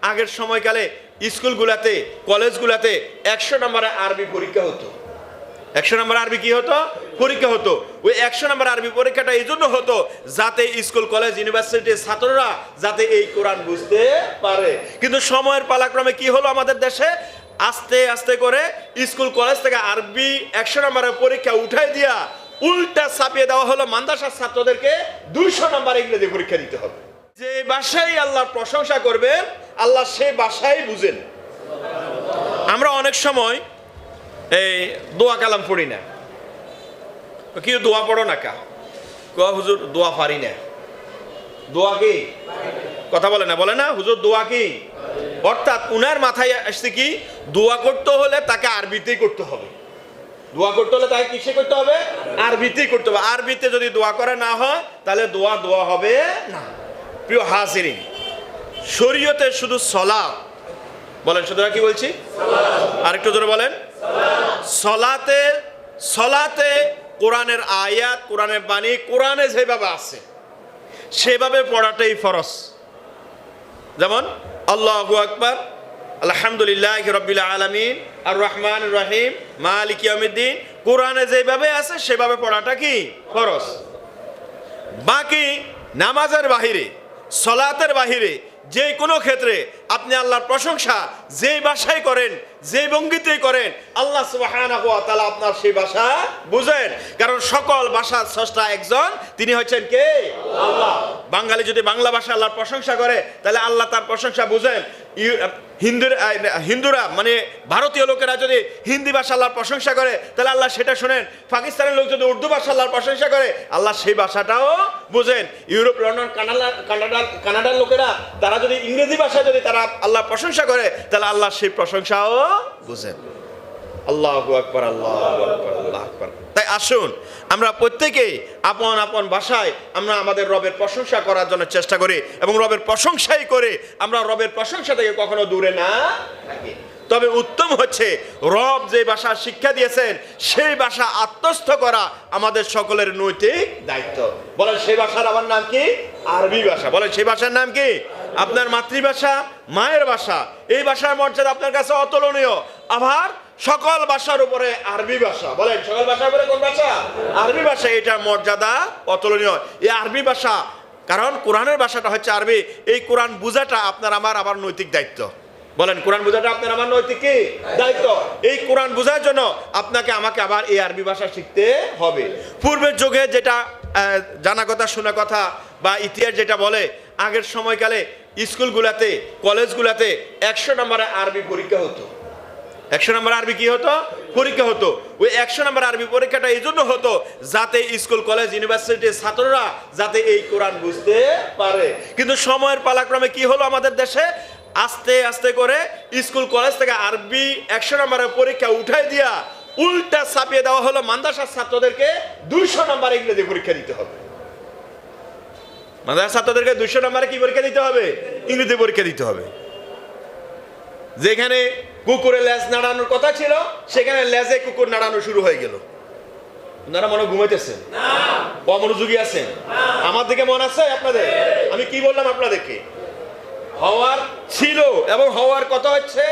আগের সময়কালে স্কুলগুলাতে কলেজগুলাতে 100 নম্বরের আরবি পরীক্ষা হতো। 100 নম্বর আরবি কি হতো? পরীক্ষা হতো। ওই 100 নম্বর আরবি পরীক্ষাটা এই জন্য হতো যাতে স্কুল কলেজ ইউনিভার্সিটির ছাত্ররা যাতে এই কোরআন বুঝতে পারে। কিন্তু সময়ের পালাক্রমে কি হলো আমাদের দেশে, আস্তে আস্তে করে স্কুল কলেজ থেকে আরবি 100 নম্বরের পরীক্ষা উঠাই দিয়া উল্টা চাপিয়ে দেওয়া হলো মাদ্রাসার ছাত্রদেরকে 200 নম্বর ইংরেজি পরীক্ষা দিতে হবে। যে ভাষায় আল্লাহর প্রশংসা করবেন আল্লাহ সেই ভাষাই বুঝেন। আমরা অনেক সময় এই দোয়া কালাম পড়ি না। কি দোয়া পড়ো না কা? হুজুর দোয়া পারি না। দোয়া কি? কথা বলে না হুজুর দোয়া কি? অর্থাৎ উনার মাথায় আসছে কি দোয়া করতে হলে তাকে আরবিতেই করতে হবে। দোয়া করতে হলে তাকে কিসে করতে হবে? আরবিতেই করতে হবে। আরবিতে যদি দোয়া করা না হয় তাহলে দোয়া হবে না। প্রিয় হাজিরিন, শরীয়তে শুধু সালাত বলেন, শুধু কি বলছি? আরেকটু জোরে বলেন। সলাতে কোরআনের আয়াত, কোরআনের বাণী, কোরআনে যেভাবে আছে সেভাবে পড়াটাই ফরজ। যেমন আল্লাহু আকবার, আলহামদুলিল্লাহি রাব্বিল আলামিন, আর রহমানির রহিম, মালিক ইয়াউমিদ্দিন, কোরআনে যেভাবে আছে সেভাবে পড়াটা কি ফরজ। বাকি নামাজের বাহিরে, সলাতের বাহিরে যে কোনো ক্ষেত্রে আপনি আল্লাহর প্রশংসা যেই ভাষায় করেন, যেই ভঙ্গিতেই করেন, আল্লাহ সুবহানাহু ওয়া তাআলা আপনার সেই ভাষা বুঝেন। কারণ সকল ভাষার স্রষ্টা একজন, তিনি হচ্ছেন কে? আল্লাহ। বাঙালি যদি বাংলা ভাষা আল্লাহর প্রশংসা করে তাহলে আল্লাহ তার প্রশংসা বুঝেন। হিন্দুরা মানে ভারতীয় লোকেরা যদি হিন্দি ভাষা আল্লাহর প্রশংসা করে তাহলে আল্লাহ সেটা শোনেন। পাকিস্তানের লোক যদি উর্দু ভাষা আল্লাহর প্রশংসা করে আল্লাহ সেই ভাষাটাও বুঝেন। ইউরোপ, লন্ডন, কানাডার লোকেরা তারা যদি ইংরেজি ভাষায় যদি তারা আল্লাহর প্রশংসা করে তাহলে আল্লাহ সেই প্রশংসাও বুঝেন। আল্লাহু আকবার, আল্লাহু আকবার, আল্লাহু আকবার। তাই আসুন আমরা প্রত্যেকেই আপন আপন ভাষায় আমরা আমাদের রবের প্রশংসা করার জন্য চেষ্টা করি এবং রবের প্রশংসাই করে আমরা রবের প্রশংসা থেকে কখনো দূরে না থাকি। তবে উত্তম হচ্ছে রব যে ভাষা শিক্ষা দিয়েছেন সেই ভাষা আত্মস্থ করা আমাদের সকলের নৈতিক দায়িত্ব। বলেন সেই ভাষার আমার নাম কি? আরবি ভাষা। বলেন সেই ভাষার নাম কি? আপনার মাতৃভাষা, মায়ের ভাষা। এই ভাষার মর্যাদা আপনার কাছে অতুলনীয়। আবার সকল ভাষার উপরে আরবি ভাষা। বলেন সকল ভাষার উপরে কোন ভাষা? আরবি ভাষা। এটার মর্যাদা অতুলনীয়। এই আরবি ভাষা, কারণ কোরআনের ভাষাটা হচ্ছে আরবি। এই কোরআন বুঝাটা আপনার আমার আবার নৈতিক দায়িত্ব। বলেন কোরআন বুঝাটা আপনার আমার নৈতিক কি দায়িত্ব? এই কোরআন বুঝার জন্য আপনাকে আমাকে আবার এই আরবি ভাষা শিখতে হবে। পূর্বের যুগে যেটা জানা কথা, শোনা কথা বা ইতিহাস যেটা বলে, আগের সময়কালে স্কুলগুলাতে কলেজগুলাতে 100 নম্বরের আরবি পরীক্ষা হতো। 100 নম্বর আরবি কি হতো? পরীক্ষা হতো। ওই 100 নম্বর আরবি পরীক্ষাটা এই জন্য হতো যাতে স্কুল কলেজ ইউনিভার্সিটির ছাত্ররা যাতে এই কোরআন বুঝতে পারে। কিন্তু সময়ের পালাক্রমে কি হলো আমাদের দেশে, আস্তে আস্তে করে স্কুল কলেজ থেকে আরবি 100 নম্বরের পরীক্ষা উঠাই দিয়া উল্টা চাপিয়ে দেওয়া হলো মাদ্রাসার ছাত্রদেরকে 200 নম্বর ইংরেজি পরীক্ষা দিতে হবে। মাদ্রাসার ছাত্রদেরকে 200 নম্বরে কি পরীক্ষা দিতে হবে? ইংরেজি পরীক্ষা দিতে হবে। যেখানে কুকুরে লেজ নাড়ানোর কথা ছিল সেখানে লেজে কুকুর নাড়ানো শুরু হয়ে গেল। আপনারা মনে ঘুমাইতেছেন? অমনোযোগী আছেন? আমার দিকে মন আছে আপনাদের? আমি কি বললাম আপনাদেরকে? হওয়ার ছিল এবং হওয়ার কথা হচ্ছে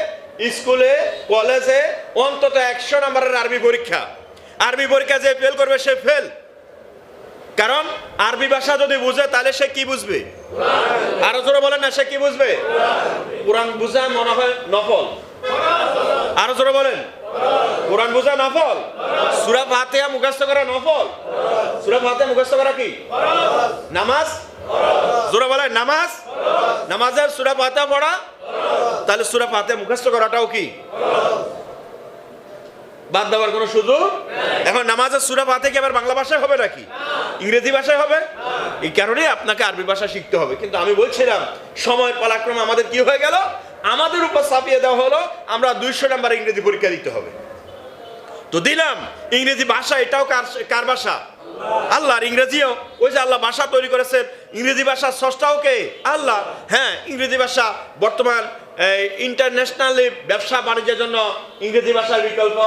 স্কুলে কলেজে অন্তত 100 নম্বরের আরবি পরীক্ষা। আরবি পরীক্ষা যে ফেল করবে সে ফেল। কারণ আরবি ভাষা যদি বুঝে তাহলে সে কি বুঝবে? আরো জোরে বলেন না, সে কি বুঝবে? কোরআন বুঝা মনে হয় নফল। আরো জোরে বলেন, কোরআন বুঝা নফল। সূরা ফাতিহা মুখস্থ করা নফল। সূরা ফাতিহা মুখস্থ করা কি? নামাজ। জোরে বলেন নামাজ। নামাজের সূরা ফাতিহা পড়া, তাহলে সূরা ফাতিহা মুখস্থ করাটাও কি বাদ দেওয়ার কোনো সুযোগ? এখন নামাজের সূরা ফাতিহা কি আবার বাংলা ভাষায় হবে নাকি ইংরেজি ভাষায় হবে? এই কারণে আপনাকে আরবি ভাষা শিখতে হবে। কিন্তু আমি বলছিলাম সময়ের পালাক্রমে আমাদের কি হয়ে গেল, আমাদের উপর চাপিয়ে দেওয়া হলো আমরা 200 নম্বর ইংরেজি পরীক্ষা দিতে হবে। তো দিলাম ইংরেজি ভাষা, এটাও কার ভাষা? আল্লাহর। ইংরেজিও ওই যে আল্লাহ ভাষা তৈরি করেছেন, ইংরেজি ভাষার স্রষ্টাও কে? আল্লাহ। হ্যাঁ, ইংরেজি ভাষা বর্তমান ইন্টারন্যাশনালি ব্যবসা বাণিজ্যের জন্য ইংরেজি ভাষার বিকল্প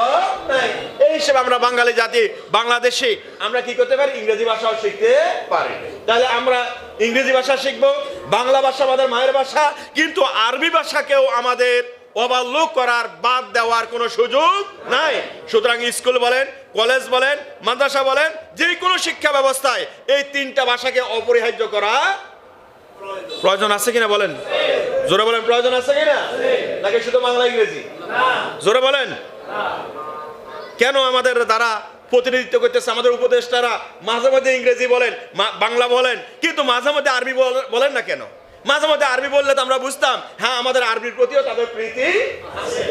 নাই। এই হিসেবে আমরা বাঙালি জাতি বাংলাদেশে আমরা কি করতে পারি? ইংরেজি ভাষাও শিখতে পারি। তাহলে আমরা ইংরেজি ভাষা শিখবো, বাংলা ভাষা আমাদের মায়ের ভাষা, কিন্তু আরবি ভাষাকেও আমাদের ওভারলুক করার, বাদ দেওয়ার কোনো সুযোগ নাই। সুতরাং স্কুল বলেন, কলেজ বলেন, মাদ্রাসা বলেন, যে কোনো শিক্ষা ব্যবস্থায় এই তিনটা ভাষাকে অপরিহার্য করা প্রয়োজন আছে কিনা বলেন? জোরে বলেন, প্রয়োজন আছে কিনা? নাকি শুধু বাংলা ইংরেজি? জোরে বলেন। কেন আমাদের দ্বারা প্রতিনিধিত্ব করতেছে আমাদের উপদেষ্টারা মাঝে মধ্যে ইংরেজি বলেন, বাংলা বলেন, কিন্তু মাঝে মধ্যে আরবি বলেন না কেন? মাঝে মধ্যে আরবি বললে তো আমরা বুঝতাম, হ্যাঁ আমাদের আরবির প্রতিও তাদের প্রীতি আছে।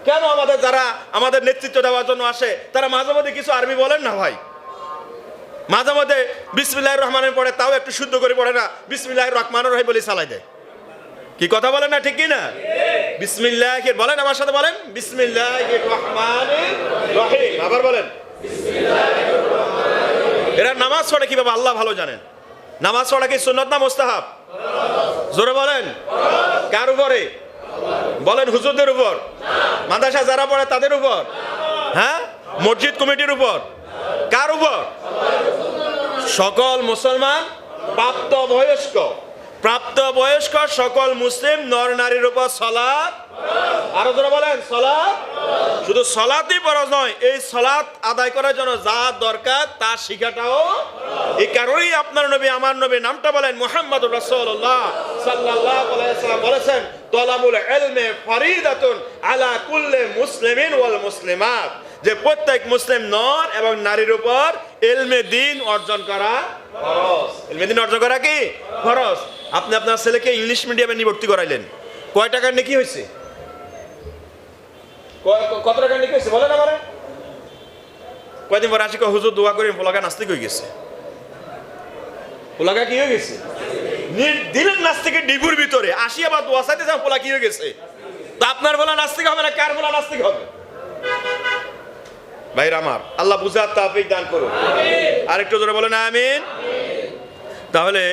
কেন আমাদের যারা আমাদের নেতৃত্ব দেওয়ার জন্য আসে তারা মাঝে মধ্যে কিছু আরবি বলেন না ভাই? মাঝে মধ্যে বিসমিল্লাহির রহমানির পড়ে, তাও একটু শুদ্ধ করে পড়ে না, বিসমিল্লাহির রহমানির রহিম বলে চালাই দেয়। কি কথা বলেন না? ঠিক কি না? বিসমিল্লাহির বলেন, আমার সাথে বলেন, বিসমিল্লাহির রহমানির রহিম। আবার বলেন। এরা নামাজ পড়ে কিভাবে আল্লাহ ভালো জানেন। নামাজ পড়া কি সুন্নাত না মুস্তাহাব? জোরে বলেন। কার উপরে বলেন? হুজুরদের উপর? মাদ্রাসা যারা পড়ে তাদের উপর? হ্যাঁ, মসজিদ কমিটির উপর? কার উপর? সকল মুসলমান প্রাপ্তবয়স্ক সকল মুসলিম নর নারীর উপর সালাত। আরো যারা বলেন সালাত। শুধু সালাতই ফরজ নয়, এই সালাত আদায় করার জন্য যা দরকার তা শিখাটাও। এই কারণেই আপনার নবী, আমার নবী, নামটা বলেন মুহাম্মদুর রাসূলুল্লাহ সাল্লাল্লাহু আলাইহি ওয়াসাল্লাম বলেছেন, তালাবুল ইলমি ফারিদাতুন আলা কুল্লি মুসলিমিন ওয়াল মুসলিমাত, যে প্রত্যেক মুসলিম নর এবং নারীর উপর ইলমে দ্বীন অর্জন করা ফরজ। ইলমে দ্বীন অর্জন করা কি ফরজ। আপনি আপনার ছেলেকে ইংলিশ মিডিয়ামে ভর্তি করাইলেন, কয় টাকার নেকি হয়েছে? কত টাকার নেকি হয়েছে বলেন আমারে? কয়দিন পর আসি হুজুর দোয়া করি, পোলাকা নাস্তিক হয়ে গেছে। পোলাকা কি হয়ে গেছে? দিলেন নাস্তিকের ডিবুর ভিতরে আসি, আবার দোয়া চাইতে যাও, পোলা কি হয়ে গেছে? তো আপনার বলা নাস্তিক হবে না, কার বলা নাস্তিক হবে? ভাইরা আমার, আল্লাহ বুঝার তৌফিক দান করুন। আরেকটু জোরে বলেন আমিন। তাহলে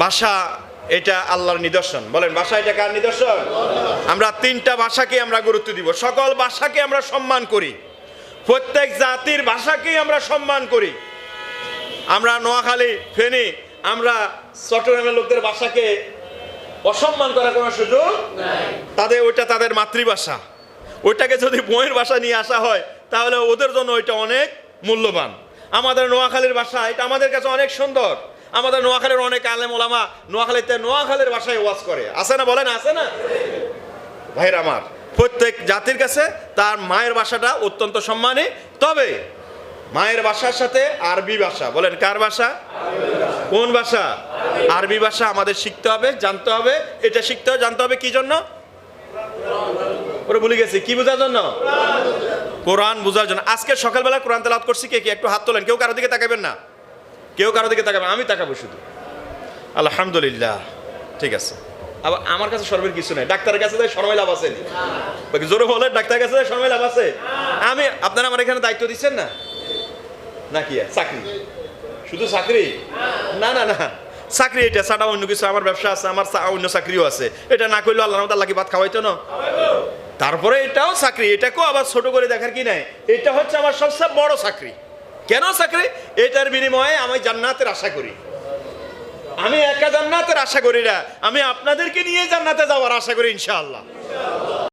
ভাষা এটা আল্লাহর নিদর্শন। বলেন, ভাষা এটা কার নিদর্শন? আমরা তিনটা ভাষাকে আমরা গুরুত্ব দিব। সকল ভাষাকে আমরা সম্মান করি, প্রত্যেক জাতির ভাষাকেই আমরা সম্মান করি। আমরা নোয়াখালী, ফেনী, আমরা চট্টগ্রামের লোকদের ভাষাকে অসম্মান করার কোনো সুযোগ নাই। ওইটা তাদের মাতৃভাষা, ওইটাকে যদি বইয়ের ভাষা নিয়ে আসা হয় তাহলে ওদের জন্য ওইটা অনেক মূল্যবান। আমাদের নোয়াখালীর ভাষা এটা আমাদের কাছে অনেক সুন্দর। আমাদের নোয়াখালীর অনেক আলেম ওলামা নোয়াখালীতে নোয়াখালীর ভাষায় ওয়াজ করে, আছে না? বলেন আছে না? ভাইরা আমার, প্রত্যেক জাতির কাছে তার মায়ের ভাষাটা অত্যন্ত সম্মানী। তবে মায়ের ভাষার সাথে আরবি ভাষা, বলেন কার ভাষা? কোন ভাষা? আরবি ভাষা আমাদের শিখতে হবে, জানতে হবে। এটা শিখতে হবে, জানতে হবে কি জন্য? ভুলে গেছি, কি বোঝার জন্য? কোরআন বোঝার জন্য। আজকে সকালবেলা কোরআন তেলাওয়াত করছি, কে কে একটু হাত তোলেন। কেউ কারো দিকে তাকাবেন না, কেউ কারো দিকে তাকাবেন, আমি তাকাবো শুধু। আলহামদুলিল্লাহ, ঠিক আছে। আবার আমার কাছে শরমের কিছু নাই, ডাক্তারের কাছে যাই শরমে লাভ আছে। জোরে বলে, ডাক্তারের কাছে যাই শরমে লাভ আছে। আমি আপনারা আমার এখানে দায়িত্ব দিচ্ছেন না নাকি? চাকরি শুধু চাকরি না, না না, চাকরি এটা ছাড়া অন্য কিছু, আমার ব্যবসা আছে, আমার অন্য চাকরিও আছে। এটা না করলেও আল্লাহ আল্লাহকে ভাত খাওয়াইতো না। তারপরে এটাও চাকরি, এটাকেও আবার ছোট করে দেখার কি নাই। এটা হচ্ছে আমার সবচেয়ে বড় চাকরি। কেন চাকরি? এটার বিনিময়ে আমি জান্নাতের আশা করি। আমি একা জান্নাতের আশা করি না, আমি আপনাদেরকে নিয়ে জান্নাতে যাওয়ার আশা করি ইনশাআল্লাহ।